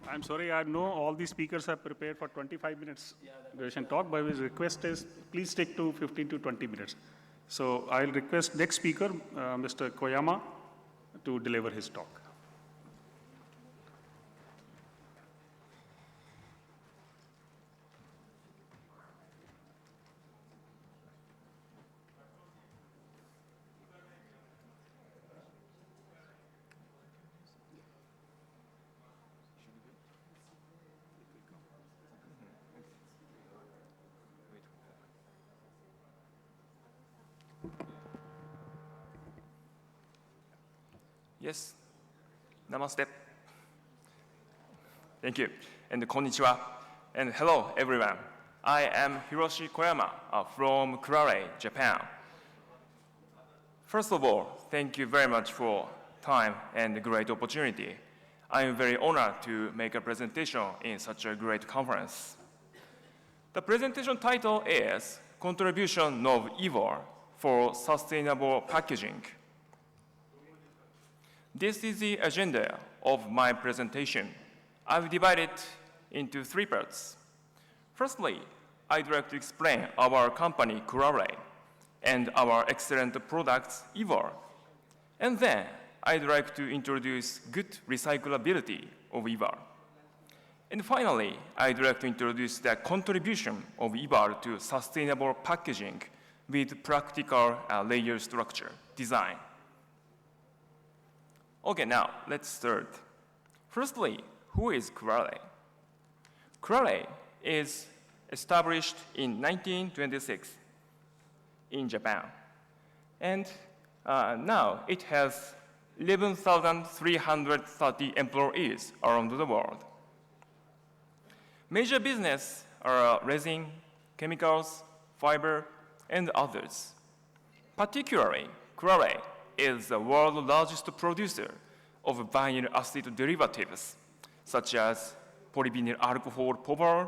I'm sorry, I know all the speakers have prepared for 25 minutes duration talk, but his request is please stick to 15 to 20 minutes. So I'll request next speaker, Mr. Koyama, to deliver his talk. Yes. Namaste. Thank you. And konnichiwa. And hello, everyone. I am Hiroshi Koyama from Kuraray, Japan. First of all, thank you very much for time and great opportunity. I am very honored to make a presentation in such a great conference. The presentation title is Contribution of Evar for Sustainable Packaging. This is the agenda of my presentation. I've divided it into 3 parts. Firstly, I'd like to explain our company, Kuraray, and our excellent products, Evar. And then, I'd like to introduce good recyclability of Evar. And finally, I'd like to introduce the contribution of Evar to sustainable packaging with practical layer structure design. Okay, now let's start. Firstly, who is Kuraray? Kuraray is established in 1926 in Japan. And now it has 11,330 employees around the world. Major business are resin, chemicals, fiber, and others. Particularly, Kuraray is the world's largest producer of vinyl acid derivatives, such as polyvinyl alcohol powder,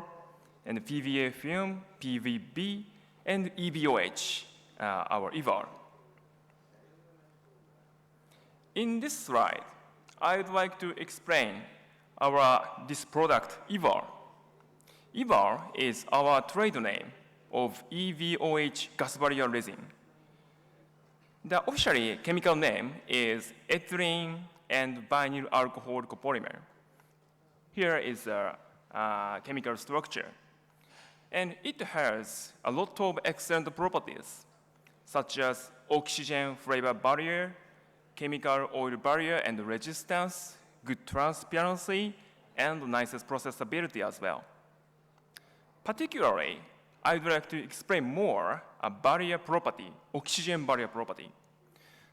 and PVA film, PVB, and EVOH, our Evar. In this slide, I'd like to explain this product, Evar. Evar is our trade name of EVOH gas barrier resin. The officially chemical name is ethylene and vinyl alcohol copolymer. Here is a chemical structure. And it has a lot of excellent properties, such as oxygen flavor barrier, chemical oil barrier and resistance, good transparency, and nicest processability as well. Particularly, I'd like to explain more a barrier property, oxygen barrier property.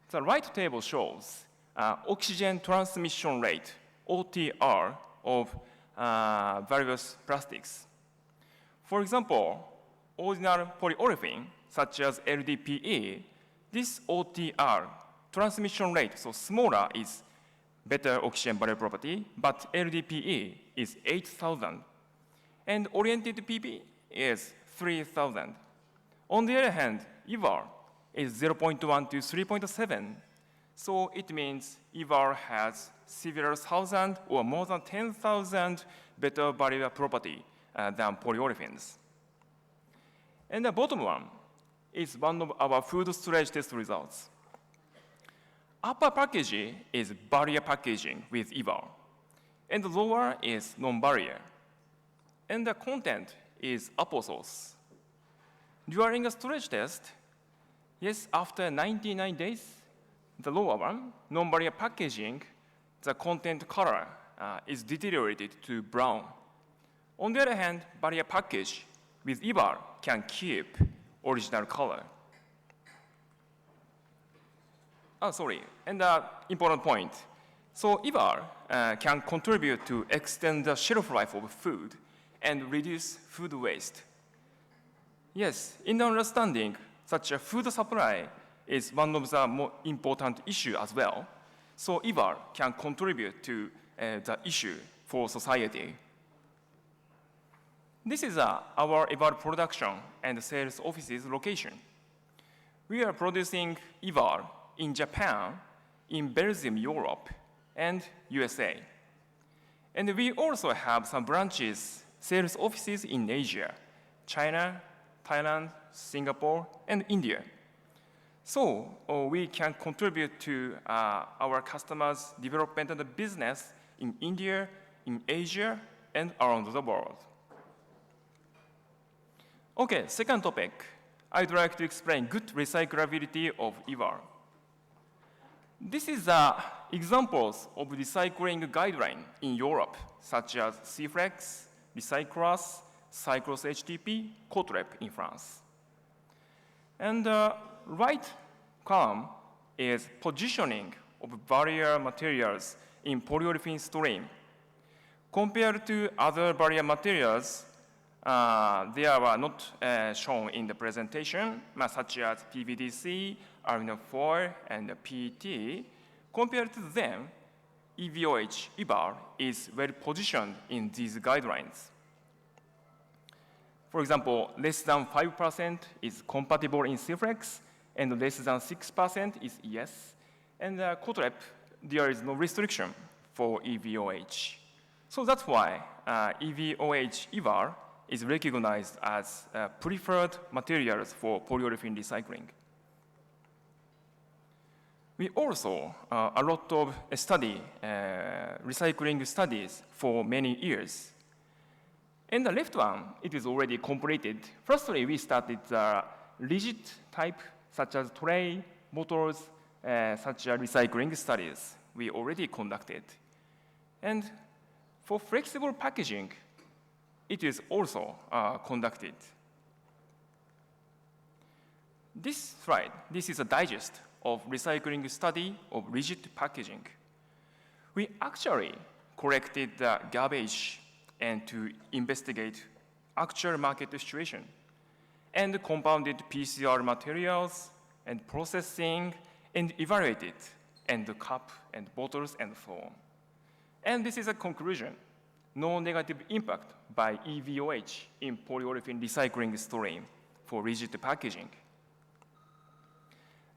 The right table shows oxygen transmission rate, OTR, of various plastics. For example, ordinary polyolefin, such as LDPE, this OTR, transmission rate, so smaller is better oxygen barrier property, but LDPE is 8,000. And oriented PP is 3,000. On the other hand, Evar is 0.1 to 3.7. So it means Evar has several thousand or more than 10,000 better barrier property than polyolefins. And the bottom one is one of our food storage test results. Upper package is barrier packaging with Evar, and the lower is non-barrier. And the content is applesauce. During a storage test, yes, after 99 days, the lower one, non-barrier packaging, the content color is deteriorated to brown. On the other hand, barrier package with Evar can keep original color. And the important point. So Evar can contribute to extend the shelf life of food and reduce food waste. Yes, in the understanding, such a food supply is one of the more important issues as well. So Evar can contribute to the issue for society. This is our Evar production and sales offices location. We are producing Evar in Japan, in Belgium, Europe, and USA. And we also have some branches, sales offices in Asia, China, Thailand, Singapore, and India. So we can contribute to our customers' development of the business in India, in Asia, and around the world. Okay, second topic. I'd like to explain good recyclability of Evar. This is examples of recycling guideline in Europe, such as CFLEX, Recyclas, Cyclos HTP, COTREP in France. And right column is positioning of barrier materials in polyolefin stream. Compared to other barrier materials, they are not shown in the presentation, such as PVDC, aluminum foil, and PET. Compared to them, EVOH, Evar, is well positioned in these guidelines. For example, less than 5% is compatible in CFLEX, and less than 6% is ES. And COTREP, there is no restriction for EVOH. So that's why EVOH Evar is recognized as preferred materials for polyolefin recycling. We also a lot of recycling studies for many years. In the left one, it is already completed. Firstly, we started the rigid type, such as tray, bottles, such as recycling studies we already conducted. And for flexible packaging, it is also conducted. This slide, this is a digest of recycling study of rigid packaging. We actually collected the garbage and to investigate actual market situation and compounded PCR materials and processing and evaluated and the cup and bottles and so on. And this is a conclusion. No negative impact by EVOH in polyolefin recycling stream for rigid packaging.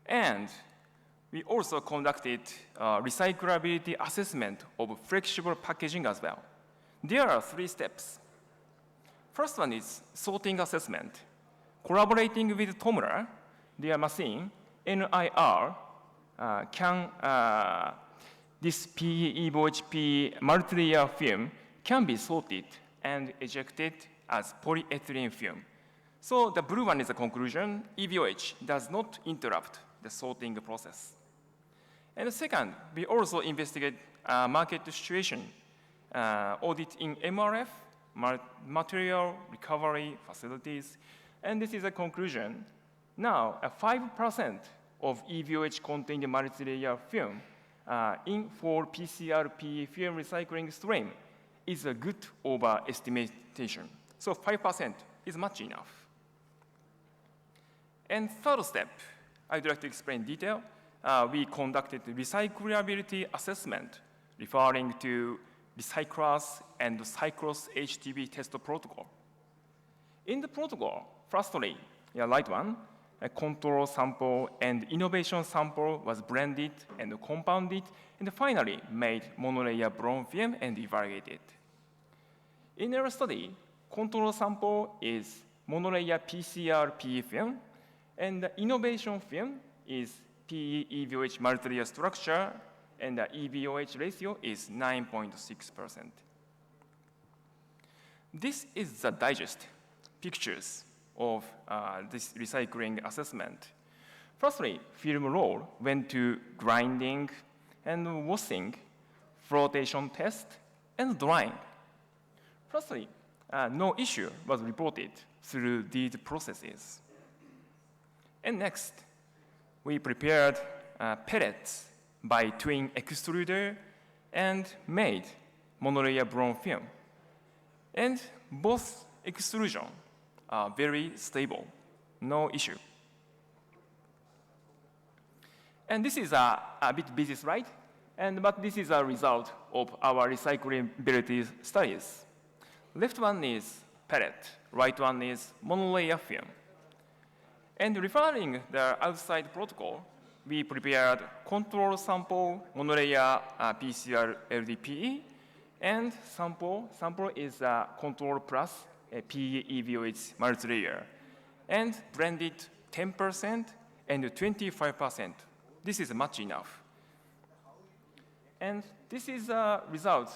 And we also conducted recyclability assessment of flexible packaging as well. There are 3 steps. First one is sorting assessment. Collaborating with Tomura, their machine, NIR, this PE EVOH PE multi-layer film can be sorted and ejected as polyethylene film. So the blue one is the conclusion. EVOH does not interrupt the sorting process. And second, we also investigate market situation, audit in MRF, material recovery facilities, and this is a conclusion. Now, 5% of EVOH contained multi-layer film for PCR PE film recycling stream is a good overestimation. So 5% is much enough. And third step, I'd like to explain detail. We conducted recyclability assessment referring to Recyclas and Cyclos HTB test protocol. In the protocol, firstly, light one, a control sample and innovation sample was blended and compounded, and finally made monolayer bronze film and evaluated. In our study, control sample is monolayer PCR PE film, and the innovation film is PE EVOH multi-layer structure, and the EVOH ratio is 9.6%. This is the digest pictures of this recycling assessment. Firstly, film roll went to grinding and washing, flotation test, and drying. Firstly, no issue was reported through these processes. And next, we prepared pellets by twin extruder and made monolayer bronze film. And both extrusion are very stable, no issue. And this is a bit busy slide, but this is a result of our recyclability studies. Left one is pellet, right one is monolayer film. And referring the outside protocol, we prepared control sample monolayer PCR LDPE And sample is control plus PE EVOH multi-layer. And blended 10% and 25%. This is much enough. And this is a result.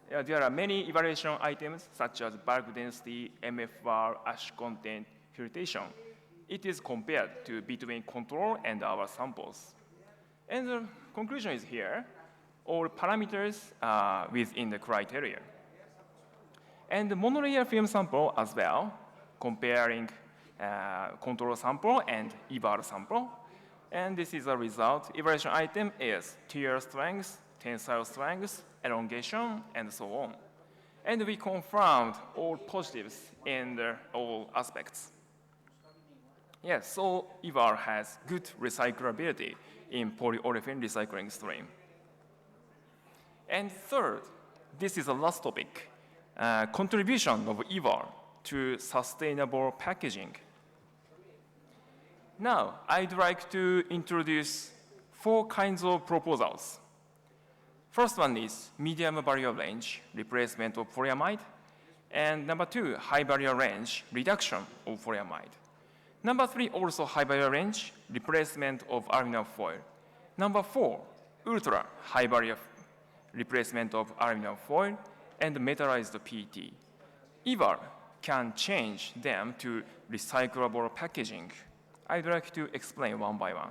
There are many evaluation items such as bulk density, MFR, ash content, filtration. It is compared to between control and our samples. And the conclusion is here. All parameters are within the criteria. And the monolayer film sample as well, comparing control sample and Evar sample. And this is a result. Evaluation item is tear strength, tensile strength, elongation, and so on. And we confirmed all positives in all aspects. Yes, so Evar has good recyclability in polyolefin recycling stream. And third, this is the last topic, contribution of Evar to sustainable packaging. Now, I'd like to introduce 4 kinds of proposals. First one is medium barrier range, replacement of polyamide. And number 2, high barrier range, reduction of polyamide. Number 3, also high barrier range, replacement of aluminum foil. Number 4, ultra high barrier replacement of aluminum foil and metallized PET. Evar can change them to recyclable packaging. I'd like to explain one by one.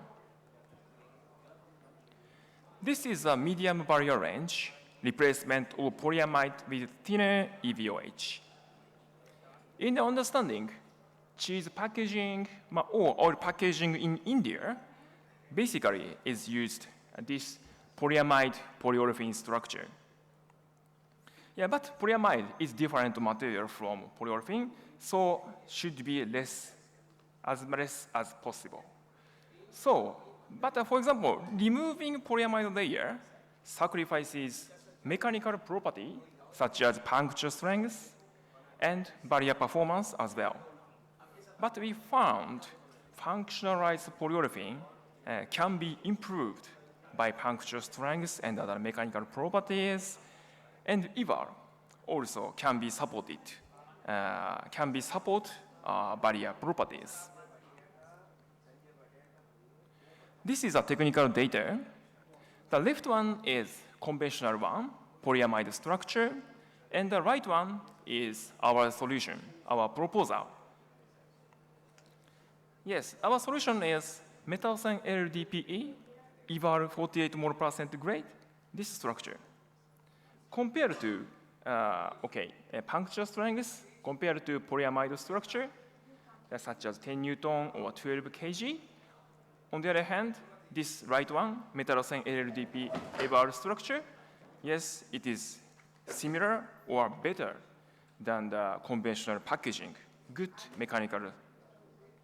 This is a medium barrier range, replacement of polyamide with thinner EVOH. In the understanding, cheese packaging or oil packaging in India basically is used this polyamide polyolefin structure. Yeah, but polyamide is different material from polyolefin, so should be less as possible. So, but for example, removing polyamide layer sacrifices mechanical property such as puncture strength and barrier performance as well. But we found functionalized polyolefin can be improved by puncture strength and other mechanical properties, and Evar also can be supported, barrier properties. This is a technical data. The left one is conventional one, polyamide structure, and the right one is our solution, our proposal. Yes, our solution is metallocene LDPE, Evar 48 mol% grade, this structure. Compared to, puncture strength, compared to polyamide structure, such as 10 Newton or 12 kg. On the other hand, this right one, metallocene LDP Evar structure, yes, it is similar or better than the conventional packaging, good mechanical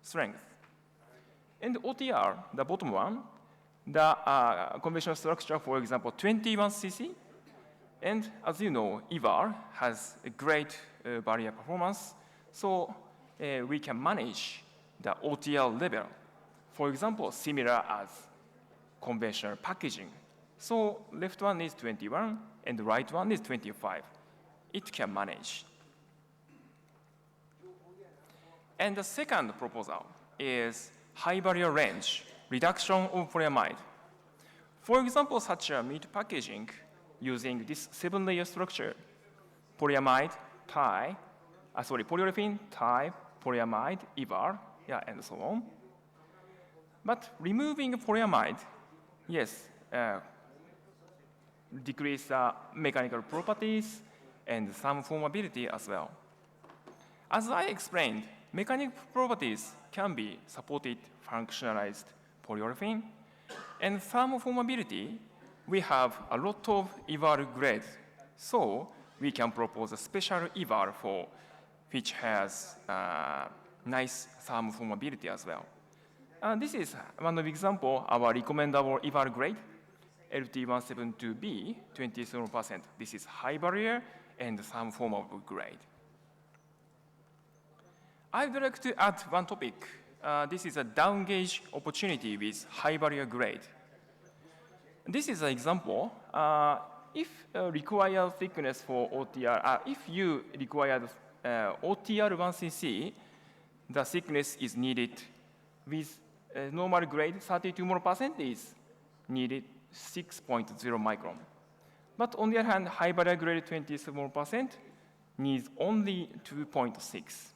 strength. And OTR, the bottom one, the conventional structure, for example, 21 cc. And as you know, Evar has a great barrier performance, so we can manage the OTR level. For example, similar as conventional packaging. So left one is 21 and the right one is 25. It can manage. And the second proposal is high barrier range, reduction of polyamide. For example, such a meat packaging using this 7-layer structure, polyamide, polyolefin, polyamide, Evar, and so on. But removing polyamide, yes, decrease mechanical properties and some formability as well. As I explained, mechanical properties can be supported functionalized polyolefin, and thermoformability, we have a lot of Evar grades, so we can propose a special Evar for which has nice thermoformability as well. This is one of example, our recommendable Evar grade, LT172B, 27%. This is high barrier and thermoformable grade. I'd like to add one topic. This is a down gauge opportunity with high barrier grade. This is an example. if required thickness for OTR, if you required OTR 1 cc, the thickness is needed with normal grade 32 more percent is needed 6.0 micron. But on the other hand, high barrier grade 27 more percent needs only 2.6.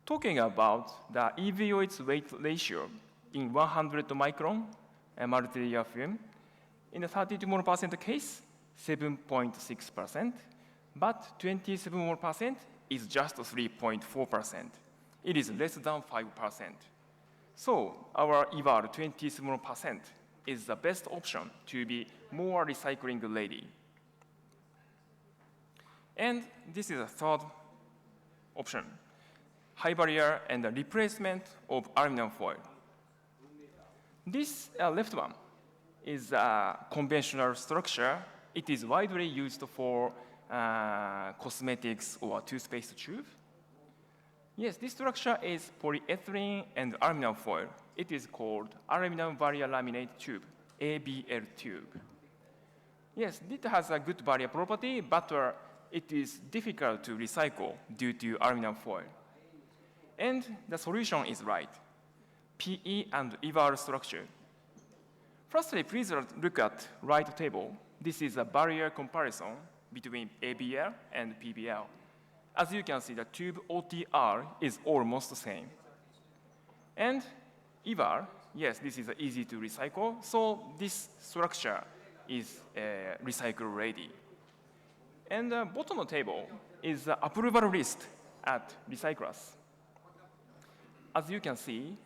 Talking about the EVOH weight ratio in 100 micron multi-layer film, in the 32 more percent case, 7.6%, but 27 more percent is just 3.4%. It is less than 5%. So our Evar 27 more percent is the best option to be more recycling ready. And this is a third option, high barrier and the replacement of aluminum foil. This left one is a conventional structure. It is widely used for cosmetics or toothpaste tube. Yes, this structure is polyethylene and aluminum foil. It is called aluminum barrier laminate tube, ABL tube. Yes, it has a good barrier property, but it is difficult to recycle due to aluminum foil. And the solution is right, PE and Evar structure. Firstly, please look at right table. This is a barrier comparison between ABL and PBL. As you can see, the tube OTR is almost the same. And Evar, yes, this is easy to recycle, so this structure is recycle ready. And the bottom of the table is the approval list at recyclers. As you can see,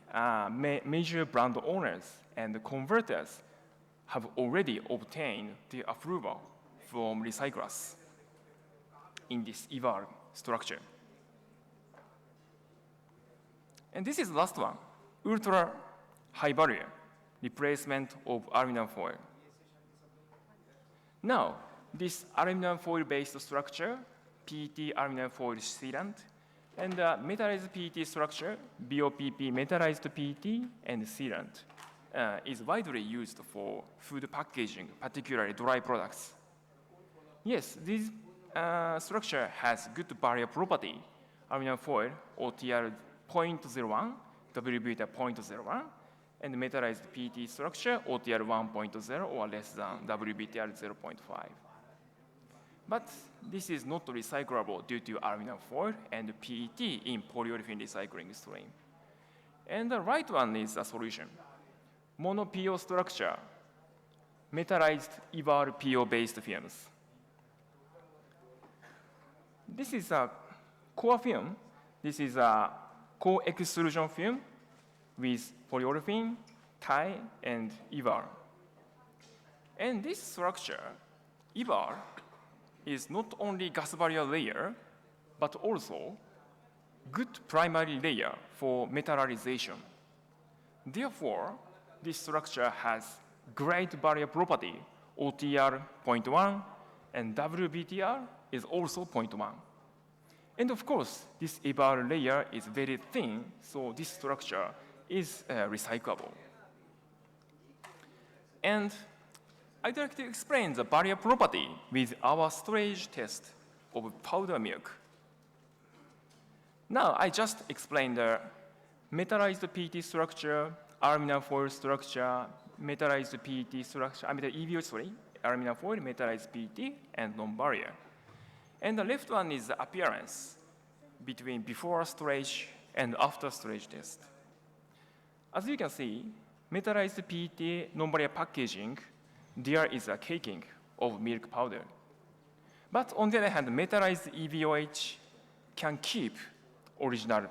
major brand owners and converters have already obtained the approval from recyclers in this Evar structure. And this is the last one, ultra high barrier, replacement of aluminum foil. Now, this aluminum foil-based structure, PET aluminum foil sealant, and metallized PET structure, BOPP metallized PET and sealant, is widely used for food packaging, particularly dry products. Yes, this structure has good barrier property, aluminum foil, OTR 0.01, WBT 0.01, and metallized PET structure, OTR 1.0 or less than WBTR 0.5. But this is not recyclable due to aluminum foil and PET in polyolefin recycling stream. And the right one is a solution. Mono PO structure, metallized Evar PO-based films. This is a core film. This is a co-extrusion film with polyolefin, Thai, and Evar. And this structure, Evar, is not only gas barrier layer, but also good primary layer for metallization. Therefore, this structure has great barrier property, OTR 0.1, and WBTR is also 0.1. And of course, this Evar layer is very thin, so this structure is recyclable. And I'd like to explain the barrier property with our storage test of powder milk. Now, I just explained the metallized PET structure, aluminum foil structure, metallized PET structure, EVOH, aluminum foil, metallized PET, and non-barrier. And the left one is the appearance between before storage and after storage test. As you can see, metallized PET non-barrier packaging, there is a caking of milk powder. But on the other hand, metallized EVOH can keep original,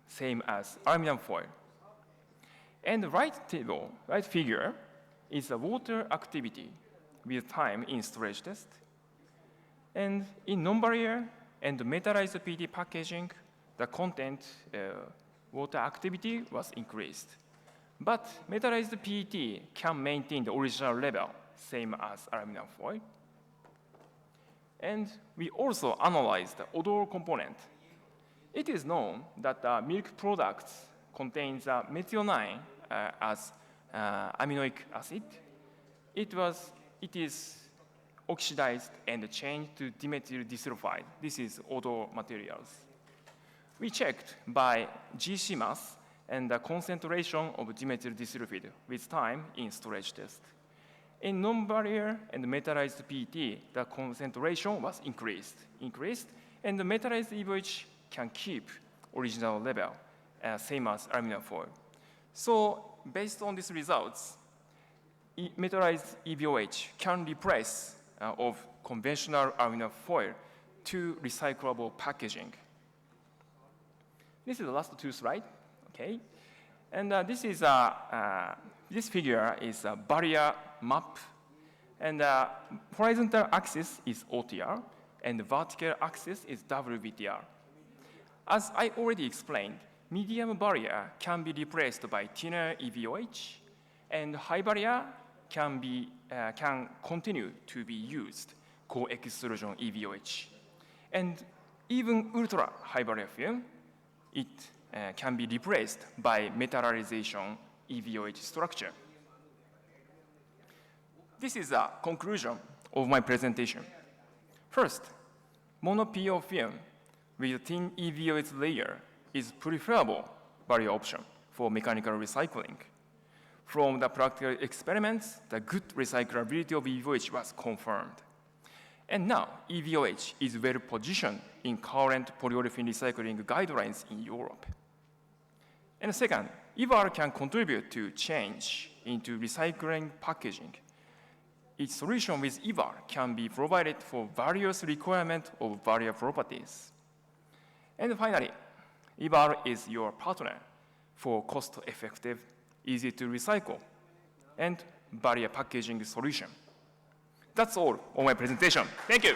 same as aluminum foil. And the right table, right figure, is the water activity with time in storage test. And in non-barrier and metallized PET packaging, the content water activity was increased. But metallized PET can maintain the original level, same as aluminum foil. And we also analyzed the odor component. It is known that milk products contains methionine as aminoic acid. It was it is oxidized and changed to dimethyl disulfide. This is auto materials. We checked by GC mass and the concentration of dimethyl disulfide with time in storage test. In non-barrier and metallized PET, the concentration was increased, and the metallized EVOH can keep original level, same as aluminum foil. So based on these results, metallized EVOH can replace of conventional aluminum foil to recyclable packaging. This is the last two slides, okay? And this figure is a barrier map, and the horizontal axis is OTR, and the vertical axis is WVTR. As I already explained, medium barrier can be replaced by thinner EVOH, and high barrier can continue to be used, co-extrusion EVOH. And even ultra high barrier film, it can be replaced by metallization EVOH structure. This is a conclusion of my presentation. First, mono-PO film with thin EVOH layer is preferable barrier option for mechanical recycling. From the practical experiments, the good recyclability of EVOH was confirmed. And now, EVOH is well positioned in current polyolefin recycling guidelines in Europe. And second, Evar can contribute to change into recycling packaging. Its solution with Evar can be provided for various requirements of barrier properties. And finally, Evar is your partner for cost-effective, easy-to-recycle, and barrier packaging solution. That's all on my presentation. Thank you.